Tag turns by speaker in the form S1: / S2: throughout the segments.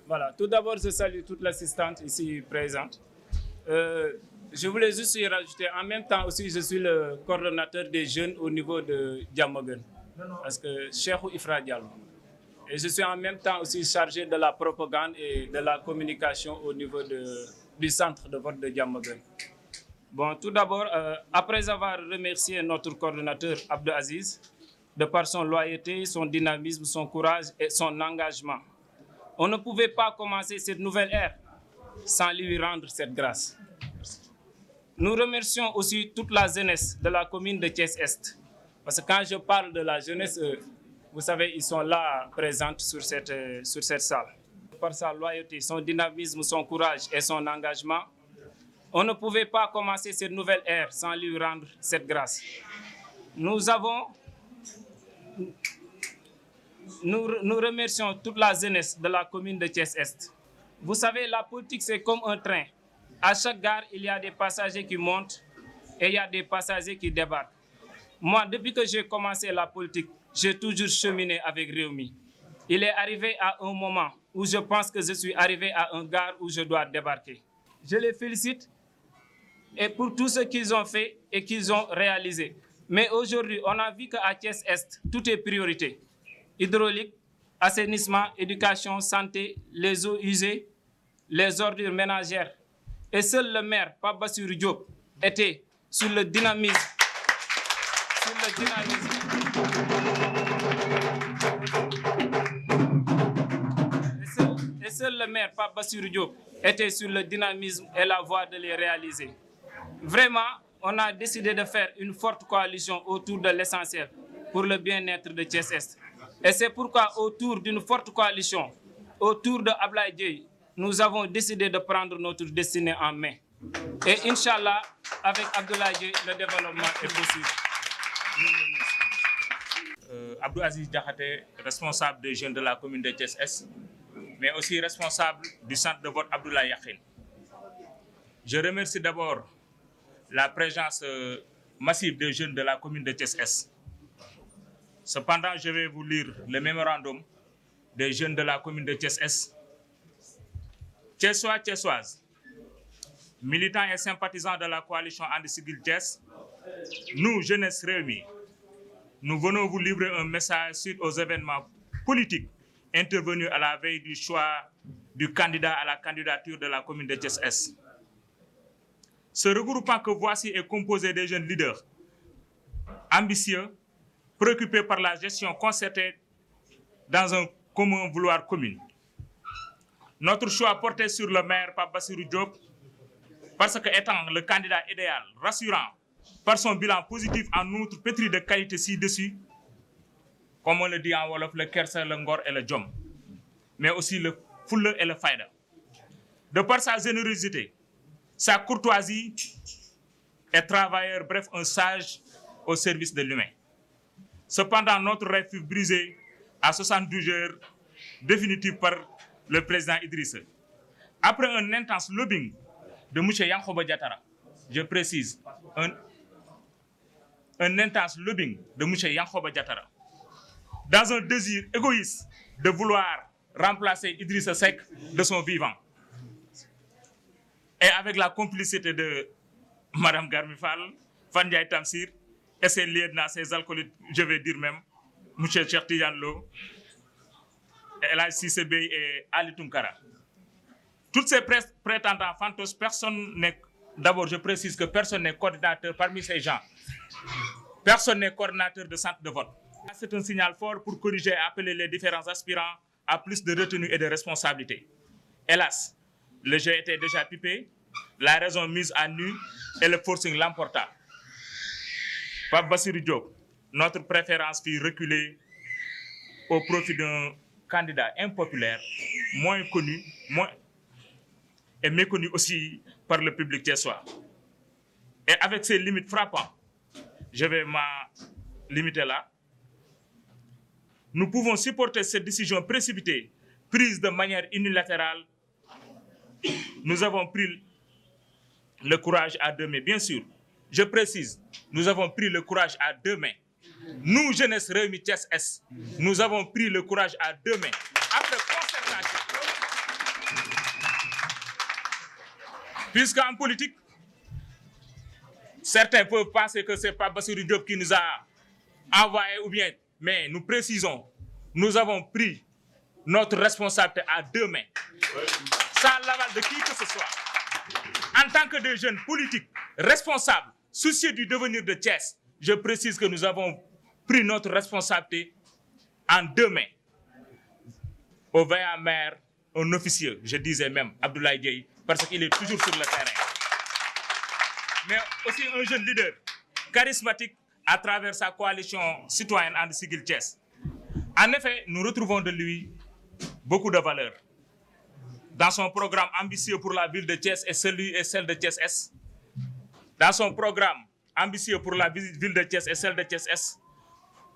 S1: Voilà, tout d'abord, je salue toute l'assistante ici présente. Je voulais juste y rajouter, en même temps aussi, je suis le coordonnateur des jeunes au niveau de Diamaguène, parce que Cheikhou Ifra Diallo. Et je suis en même temps aussi chargé de la propagande et de la communication au niveau du centre de vote de Diamaguène. Bon, tout d'abord, après avoir remercié notre coordonnateur Abdou Aziz, de par son loyauté, son dynamisme, son courage et son engagement, on ne pouvait pas commencer cette nouvelle ère sans lui rendre cette grâce. Nous remercions aussi toute la jeunesse de la commune de Thiès-Est. Parce que quand je parle de la jeunesse, vous savez, ils sont là présents sur cette salle. Par sa loyauté, son dynamisme, son courage et son engagement, on ne pouvait pas commencer cette nouvelle ère sans lui rendre cette grâce. Nous remercions toute la jeunesse de la commune de Thiès-Est. Vous savez, la politique, c'est comme un train. À chaque gare, il y a des passagers qui montent et il y a des passagers qui débarquent. Moi, depuis que j'ai commencé la politique, j'ai toujours cheminé avec Réumi. Il est arrivé à un moment où je pense que je suis arrivé à une gare où je dois débarquer. Je les félicite et pour tout ce qu'ils ont fait et qu'ils ont réalisé. Mais aujourd'hui, on a vu qu'à Thiès-Est, tout est priorité. Hydraulique, assainissement, éducation, santé, les eaux usées, les ordures ménagères. Et seul le maire, Pape Bassirou Diop, était sur le dynamisme. Et seul le maire, Pape Bassirou Diop, était sur le dynamisme et la voie de les réaliser. Vraiment, on a décidé de faire une forte coalition autour de l'essentiel pour le bien-être de Thiès-Est. Et c'est pourquoi, autour d'une forte coalition, autour de Ablaye Dieye, nous avons décidé de prendre notre destinée en main. Et Inch'Allah, avec Abdoulaye Dieye, le développement est possible.
S2: Abdou Aziz Diakhaté, responsable des jeunes de la commune de Thiès-Est, mais aussi responsable du centre de vote Abdoulaye Yakhine. Je remercie d'abord la présence massive des jeunes de la commune de Thiès-Est. Cependant, je vais vous lire le mémorandum des jeunes de la commune de Thiès-Est. Thiessois, Thiessoises, militants et sympathisants de la coalition And Siggil Thiès, nous, jeunesse réunie, nous venons vous livrer un message suite aux événements politiques intervenus à la veille du choix du candidat à la candidature de la commune de Thiès-Est. Ce regroupement que voici est composé des jeunes leaders ambitieux, préoccupés par la gestion concertée dans un commun vouloir commun. Notre choix porté sur le maire Pape Bassirou Diop, parce que étant le candidat idéal, rassurant, par son bilan positif en outre pétri de qualité ci-dessus, comme on le dit en Wolof, le Kersa, le Ngor et le Djom, mais aussi le Fulla et le Fayda. De par sa générosité, sa courtoisie et travailleur, bref, un sage au service de l'humain. Cependant, notre rêve fut brisé à 72 heures définitive par le président Idrissa. Après un intense lobbying de M. Yankhoba Diattara, je précise, un intense lobbying de M. Yankhoba Diattara, dans un désir égoïste de vouloir remplacer Idrissa Seck de son vivant. Et avec la complicité de Mme Garmi Fall, Fandiaï Tamsir, et ses lieutenants, ses alcoolites, je vais dire même, M. Cheikh Tidiane Lo, Elhadji Cissé Bey et Ali Tunkara. Toutes ces prétendants fantos, personne n'est, d'abord je précise que personne n'est coordinateur parmi ces gens. Personne n'est coordinateur de centre de vote. C'est un signal fort pour corriger et appeler les différents aspirants à plus de retenue et de responsabilité. Hélas, le jeu était déjà pipé, la raison mise à nu et le forcing l'emporta. Pape Bassirou Diop, notre préférence fut reculée au profit d'un candidat impopulaire, moins connu, et méconnu aussi par le public thiessois. Et avec ces limites frappantes, je vais m'en limiter là. Nous pouvons supporter cette décision précipitée, prise de manière unilatérale. Nous avons pris le courage à deux mains, bien sûr, je précise, nous avons pris le courage à deux mains. Nous, jeunesse Rewmi Thiès Est, nous avons pris le courage à deux mains. Après concertation, puisqu'en politique, certains peuvent penser que c'est pas Bassirou Diop qui nous a envoyé ou bien, mais nous précisons, nous avons pris notre responsabilité à deux mains, sans l'aval de qui que ce soit. En tant que des jeunes politiques responsables, soucieux du devenir de Thiès, je précise que nous avons pris notre responsabilité en deux mains. Au vaillant maire, un officier, je disais même Abdoulaye Dieye, parce qu'il est toujours sur le terrain. Mais aussi un jeune leader charismatique à travers sa coalition citoyenne And Siggil Thiès. En effet, nous retrouvons de lui beaucoup de valeurs. Dans son programme ambitieux pour la ville de Thiès et celle de Thiès-Est, dans son programme ambitieux pour la ville de Thiès et celle de Thiès-Est,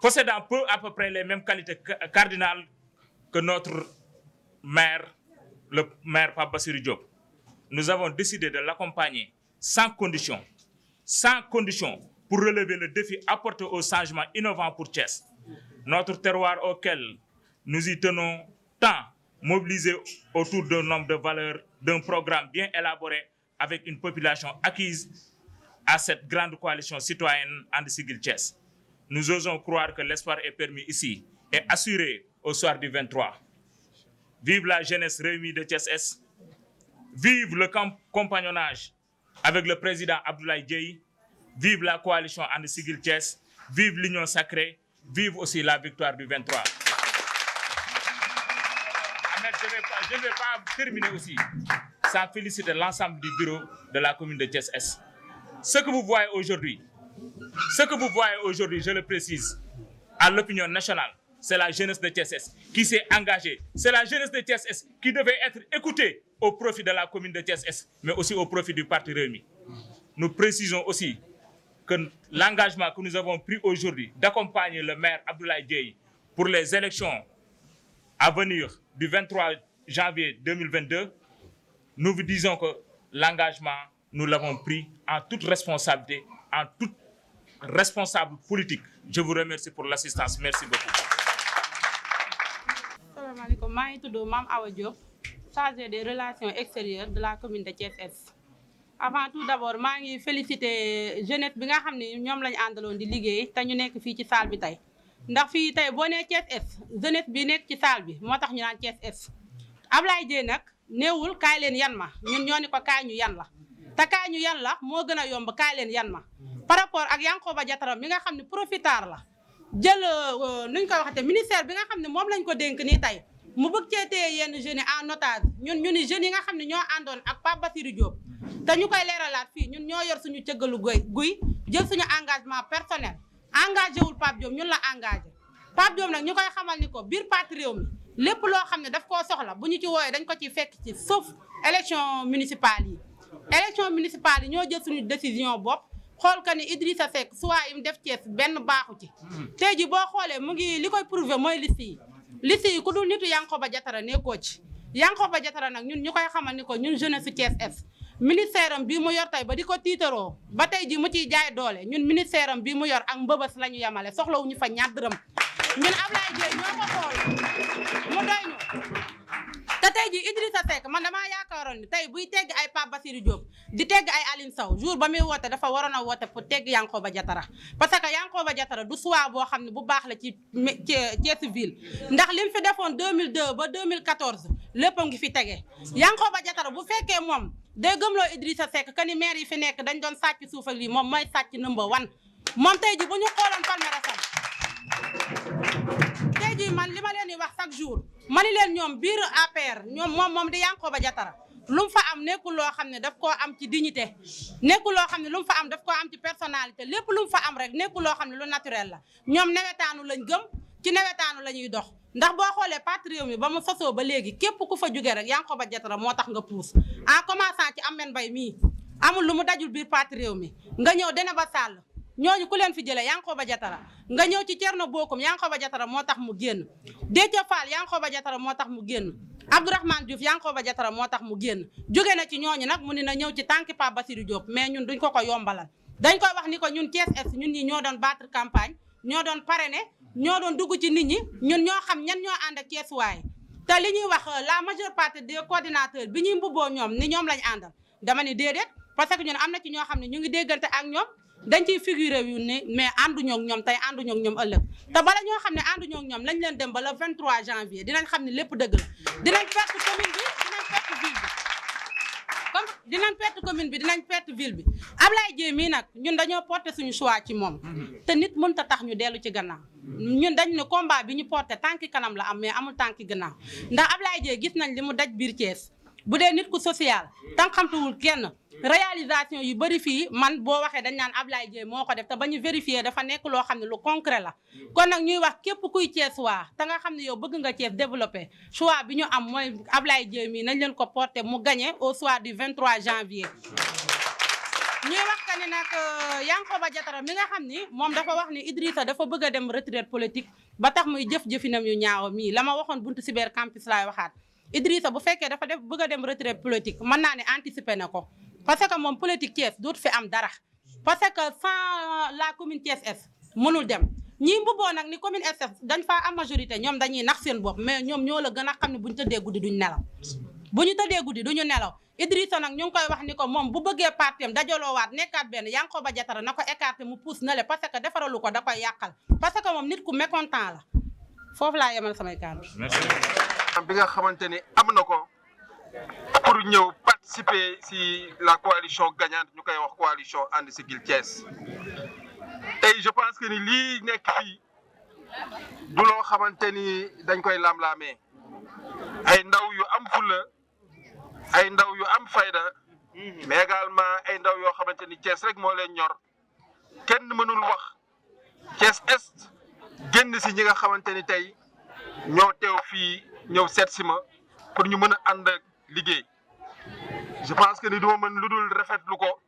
S2: possédant peu à peu près les mêmes qualités cardinales que notre maire, le maire Pape Bassirou Diop. Nous avons décidé de l'accompagner sans condition, pour relever le défi apporté au changement innovant pour Thiès. Notre terroir auquel nous y tenons tant, mobilisé autour d'un nombre de valeurs, d'un programme bien élaboré avec une population acquise à cette grande coalition citoyenne And Siggil Thiès. Nous osons croire que l'espoir est permis ici et assuré au soir du 23. Vive la jeunesse Rewmi de Thiès-Est, vive le compagnonnage avec le président Abdoulaye Dieye, vive la coalition And Siggil Thiès, vive l'union sacrée, vive aussi la victoire du 23. Je ne vais pas terminer aussi sans féliciter l'ensemble du bureau de la commune de Thiès-Est. Ce que vous voyez aujourd'hui, je le précise, à l'opinion nationale, c'est la jeunesse de Thiès-Est qui s'est engagée. C'est la jeunesse de Thiès-Est qui devait être écoutée au profit de la commune de Thiès-Est, mais aussi au profit du parti Rewmi. Nous précisons aussi que l'engagement que nous avons pris aujourd'hui d'accompagner le maire Abdoulaye Dieye pour les élections à venir du 23 janvier 2022, nous vous disons que l'engagement, nous l'avons pris en toute responsabilité, en toute responsable politique. Je vous remercie pour l'assistance. Merci beaucoup.
S3: Asalaamaaleykum, maa ngi tudd Mame Awa Diop, chargée des relations extérieures de la commune de Thiès-Est. Avant tout d'abord, maa ngi féliciter jeunesse bi nga xam ne ñoom lañu àndaloon di liggéey te ñu nekk fii ci salle bi tey. Ndax fii tey boo nee Thiès-Est jeunesse bi nekk ci salle bi moo tax ñu naan Thiès-Est. Ablaye Dieye nag néewul kaay leen yan ma ñun ñoo ni ko kaay ñu yan la te kaay ñu yan la moo gën a yomb kaay leen yan ma par rapport ak Yankhoba Diattara mi nga xam ne profitard la jël nuñ koy waxate ministère bi nga xam ne moom lañ ko dénk nii tey mu bëgg cee téye yenn jeunes yi en otage ñu ni jeunes yi nga xam ne ñoo àndoon ak Pape Bassirou Diop te ñu koy leeralaat fii ñun ñoo yor suñu cëggalu guy jël suñu engagement personnel engagé wul Pape Diop ñun la engagé Pape Diop nag ñu koy xamal ni ko biir parti Rewmi lépp loo xam ne daf koo soxla bu ñu ci wooyee dañ ko ci fekk ci sauf élection municipale yi ñoo jël suñu décision bopp xool que ni Idrissa Seck soit yi mu def Thiès benn baaxu ci tey ji boo xoolee mu ngi li koy prouver mooy liste yi ku dul nitu Yankhoba Diattara nekkoo ci Yankhoba Diattara nag ñun ñu koy xamal ni ko ñun jeunesse su Thiès-Est ministère am bii mu yor tey ba di ko tiitaroo ba tey ji mu ciy jaay doole ñun ministère am bii mu yor ak mbëbës la ñu yemale soxlawuñu fa ñaar dërëm ñun Ablaye Dieye ñoo ko xool mu doy ñu te tey ji Idrissa Seck man damaa yaakaaroon ni tey buy tegg ay Pape Bassirou Diop di tegg ay Aline Sow jour ba muy woote dafa waroon a woote pour tegg Yankhoba Diattara parce que Yankhoba Diattara du choix boo xam ne bu baax la ci Thiès ville ndax li mu fi defoon 2002 ba 2014 lépp a ngi fi tege Yankhoba Diattara bu fekkee moom day gëmloo Idrissa Seck que ni maire yi fi nekk dañ doon sàcc suuf ak lii moom mooy sàcc number 1 moom tey ji bu ñu xooloon palmarèsam tey ji man li ma leen di wax chaque jour ma ni leen ñoom biir APR ñoom moom di Yankhoba Diattara lu mu fa am nekkul loo xam ne daf koo am ci dignité nekkul loo xam ne lu mu fa am daf koo am ci personnalité lépp lu mu fa am rek nekkul loo xam ne lu naturel la ñoom nawetaanu lañ gëm ci nawetaanu la ñuy dox ndax boo xoolee parti Rewmi ba mu sosoo ba léegi képp ku fa jóge rek Yankhoba Diattara moo tax nga puus en commençant ci Ameth Mbaye mii amul lu mu dajul biir parti Rewmi nga ñëw Dieynaba Sall ñooñu ku leen fi jëlee Yankhoba Diattara nga ñëw ci Thierno Bocoum Yankhoba Diattara moo tax mu génn Déthié Fall Yankhoba Diattara moo tax mu génn Abdourahmane Diouf Yankhoba Diattara moo tax mu génn jóge na ci ñooñu nag mu ni na ñëw ci tànki Pape Bassirou Diop mais ñun duñ ko yombalal dañ koy wax ni ko ñun Thiès Est ñun ñi ñoo doon battre campagne ñoo doon parrainer ñoo doon dugg ci nit ñi ñun ñoo xam ñan ñoo ànd ak Thiès waay te li ñuy wax la majeure partie des coordinateurs bi ñuy mbubboo ñoom ni ñoom lañ àndal dama ni déedéet parce que ñun am na ci ñoo xam ne ñu ngi déggante ak ñoom dañ ciy figuré yu ne mais ànduñoo ak ñoom tey ànduñoo ak ñoom ëllëg te bala ñoo xam ne ànduñoo ak ñoom lañ leen dem ba le 23 janvier dinañ xam ne lépp dëgg la dinañ perte commune bi dinañ perte ville bi comme dinañ perte commune bi dinañ perte ville bi Ablaye Dieye mii nag ñun dañoo porté suñu choix ci moom te nit mënut a tax ñu dellu ci gannaaw ñun dañ ne combat bi ñu porté tànki kanam la am mais amul tànki gannaaw ndax Ablaye Dieye gis nañ li mu daj biir Thiès bu dee nit ku social tan xamtuwul kenn réalisation yu bëri fii man boo waxee dañ naan Ablaye Dieye moo ko def te ba ñu vérifier dafa nekk loo xam ne lu concret la kon nag ñuy wax képp kuy Thiès waa te nga xam ne yow bëgg nga Thiès développé choix bi ñu am mooy Ablaye Dieye mii nañ leen ko porté mu gagné au soir du 23 janvier ñuy wax que ni nag Yankhoba Diattara mi nga xam ni moom dafa wax ni Idrissa dafa bëgg a dem retraite politique ba tax muy jëf-jëfinam yu ñaaw mii la ma waxoon buntu cyber campus laay waxaat Idrissa bu fekkee dafa bëgg a dem retraite politique mën naa ne anticiper na ko parce que moom politique Thiès dootu fi am dara parce que sans la commune Thiès Est mënul dem ñii mbubboo nag ni commune Est dañ faa am majorité ñoom dañuy nax seen bopp mais ñoom ñoo la gën a xam ne bu ñu tëddee guddi duñ nelaw bu ñu tëddee guddi duñu nelaw Idrissa nag ñu ngi koy wax ni ko moom bu bëggee partem dajaloowaat nekkaat benn Yankhoba Diattara na ko écarté mu pousse na le parce que defaralu ko da koy yàqal parce que moom nit ku mécontent la foofu laa yemal samay kàddu.
S4: bi nga xamante ni am na ko pour ñëw participer si la coalition gagnante ñu koy wax coalition And Siggil Thiès tey je pense que ni lii nekk fii du loo xamante ni dañ koy lam-laamee ay ndaw yu am fulla ay ndaw yu am fayda mais également ay ndaw yoo xamante ni Thiès rek moo leen ñor kenn mënul wax Thiès Est génn si ñi nga xamante ni tey ñoo teew fii ñëw seet si ma pour ñu mën a ànd liggéey je pense que ni duma mën lu dul rafetlu ko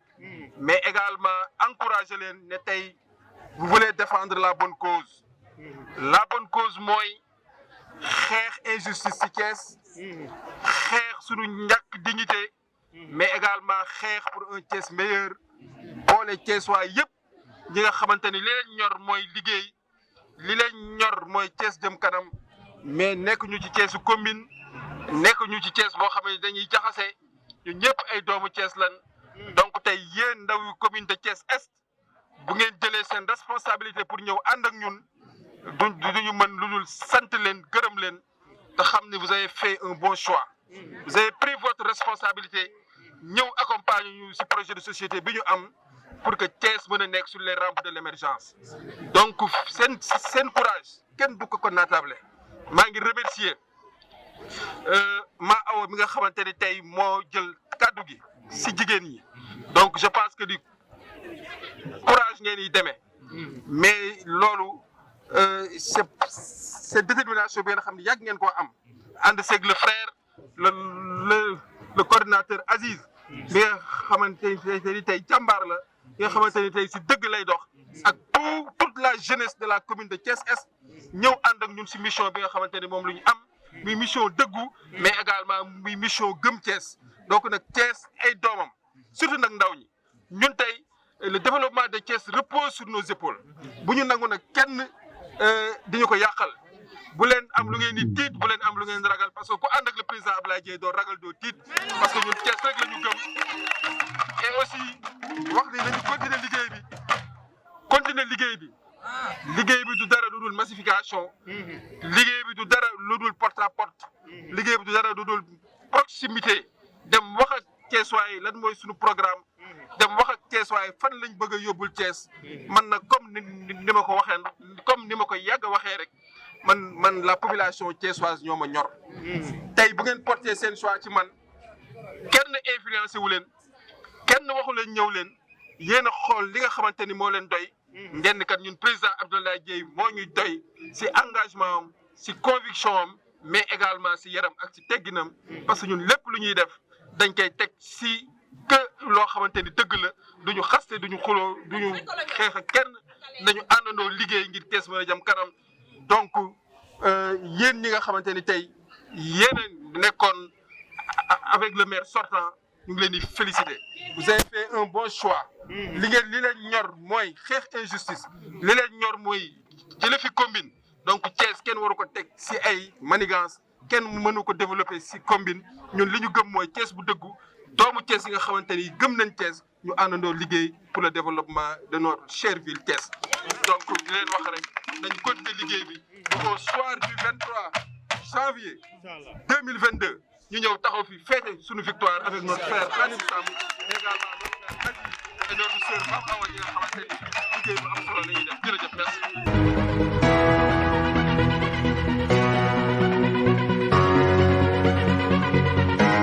S4: mais également encourager leen ne tey vous voulez défendre la bonne cause mooy xeex injustice ci Thiès xeex suñu ñàkk dignité mais également xeex pour un Thiès meilleur boole Thiès waa yëpp ñi nga xamante ni li leen ñor mooy liggéey li leen ñor mooy Thiès jëm kanam mais nekk ñu ci Thièsu commune nekk ñu ci Thiès boo xam ne dañuy jaxase ñu ñëpp ay doomu Thiès lan donc tey yéen ndaw yu commune de Thiès Est bu ngeen jëlee seen responsabilité pour ñëw ànd ak ñun duñu mën lu dul sant leen gërëm leen te xam ne vous avez fait un bon choix vous avez pris votre responsabilité ñëw accompagner ñu ci projet de société bi ñu am pour que Thiès mën a nekk sur les rampes de l'émergence donc seen courage kenn du ko naatable maa ngi remercier maa awa mi nga xamante ni tey moo jël kàddu gi si jigéen ñi donc je pense que di courage ngeen yi demee mais loolu c'est détermination bi nga xam ne yàgg ngeen koo am ànd seeg le frère le coordinateur Aziz bi nga xamante ni tey jàmbaar la bi nga xamante ni tey si dëgg lay dox ak toute la jeunesse de la commune de Thiès Est ñëw ànd ak ñun si mission bi nga xamante ni moom la ñu am muy mission dëggu mais également muy mission gëm Thiès donc nag Thiès ay doomam surtout nag ndaw ñi ñun tey le développement de Thiès repose sur nos épaules bu ñu nangu nag kenn diñu ko yàqal bu leen am lu ngeen di tiit bu leen am lu ngeen ragal parce que ku ànd ak le président Abdoulaye Dieye doo ragal doo tiit parce que ñun Thiès rek la ñu gëm et aussi wax ni nañu continuer liggéey bi du dara lu dul massification liggéey bi du dara lu dul porte à porte liggéey bi du dara lu dul proximité dem wax ak Thiessois yi lan mooy suñu programme dem wax ak Thiessois yi fan lañ bëgg a yóbbul Thiès man nag comme ni ma ko waxee comme ni ma ko yàgg a waxee rek man la population thiessoise ñoo ma ñor tey bu ngeen porté seen choix ci man kenn influencé wu leen kenn waxu leen ñëw leen yéen a xool li nga xamante ni moo leen doy ngeen kat ñun président Abdoulaye Dieye moo ñuy doy si engagement am si conviction am mais également si yaram ak si tegginam parce que ñun lépp lu ñuy def dañ koy teg si que loo xamante ni dëgg la duñu xaste duñu xuloo duñu xeex ak kenn nañu àndandoo liggéey ngir Thiès mën a jëm kanam donc yéen ñi nga xamante ni tey yéen a nekkoon avec le maire sortant ñu ngi leen di féliciter vous avez fait un bon choix. li leen ñor mooy xeex injustice. li leen ñor mooy jële fi combine. donc Thiès kenn waru ko teg si ay manigance kenn mënu ko développer si combine ñun li ñu gëm mooy Thiès bu dëggu doomu Thiès yi nga xamante ni gëm nañ Thiès ñu àndandoo liggéey pour le développement de notre chère ville Thiès. donc di leen wax rek nañ continuer liggéey bi au soir du 23 janvier 2022 ñu ñëw taxaw fi fêter suñu victoire avec notre frère Khadim Samb également notre frère Khady et notre sœur Mame Awa yi nga xamante ni liggéey bu am solo la ñuy def jërëjëf merci.